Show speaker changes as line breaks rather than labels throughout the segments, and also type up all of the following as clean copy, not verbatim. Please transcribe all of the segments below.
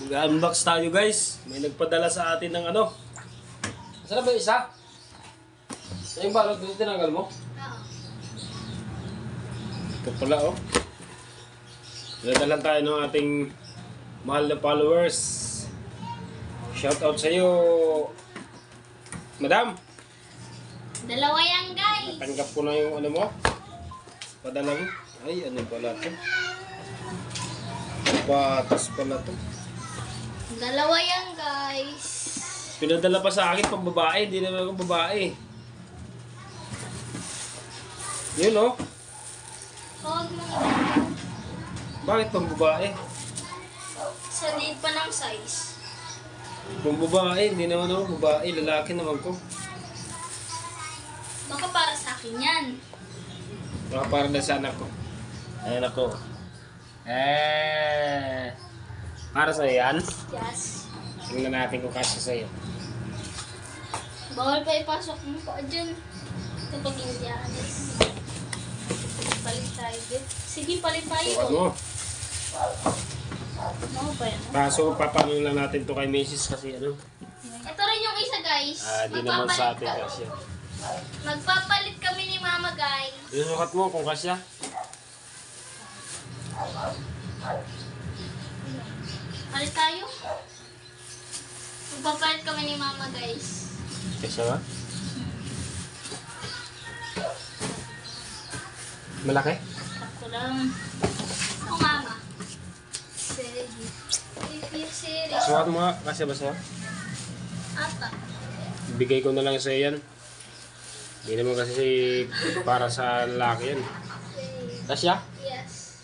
Mag-unbox tayo guys. May nagpadala sa atin ng ano. Saan ba yung isa? Yung balot dito tinanggal mo?
Oo.
Ito pala oh. Nadalan tayo ng ating mahal na followers. Shout out sa iyo, Madam.
Dalawa yan, guys.
Tanggap ko na yung ano mo. Padala mo. Ay, ano pala to? Patas pala to.
Dalawa yan, guys.
Pinadala pa sa akin pang babae, hindi naman ako babae. Yun oh.
Huwag mo na.
Bakit pang babae?
Sa liit pa ng size.
Pang babae, hindi naman ako babae, lalaki naman ko.
Baka para sa akin yan.
Baka para na sa anak ko. Ayan ako. Para sa'yo yan?
Yes.
Tingnan natin kung kasya sa'yo.
Bawal pa ipasok mo pa dyan. Kapag hindi alis. Palit tayo din. Sige, palit tayo.
So, ano?
Ano pa yan?
Kaso, papano lang natin to kay Mrs. kasi ano?
Ito rin yung isa, guys.
Di naman sa atin kasya.
Magpapalit kami ni Mama, guys.
Susukat mo kung kasya.
Palit tayo. Magpapalit kami ni Mama, guys.
Kasya ba? Malaki?
Ako lang. Ako, Mama. Sige. Sige.
Sukat mo nga, kasya ba sa'yo?
Ata.
Bigay ko na lang sa'yo yan. Hindi naman kasi para sa lalaki yan. Kasya?
Yes.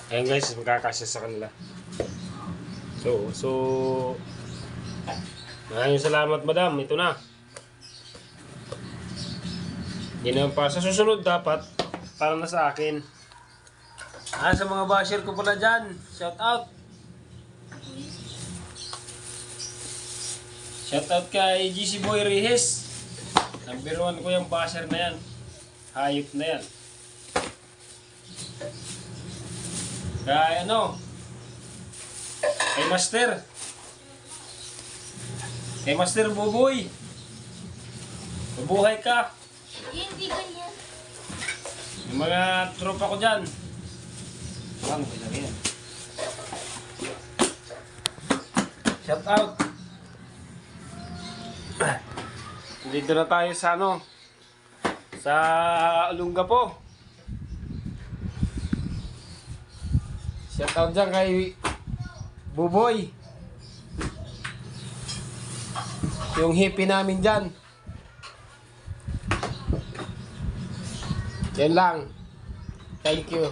Ayan guys, magkakasya sa kanila. So, maraming salamat madam, ito na. Hindi naman pa. Sa susunod dapat, para na sa akin. Sa mga basher ko pala dyan, shout out. Shout out kay GC Boy Rihes. Number 1 ko yung basher na yan. Hayop na yan. Kaya ano? Kay Master. Kay Master Buboy. Mabuhay ka.
Hindi ganyan.
Yung mga tropa ko dyan. Ano ba yan? Shout out. Dito na tayo sa ano? Sa Olongapo. Shout out dyan kay Buboy. Yung hippie namin dyan. Yan lang. Thank you.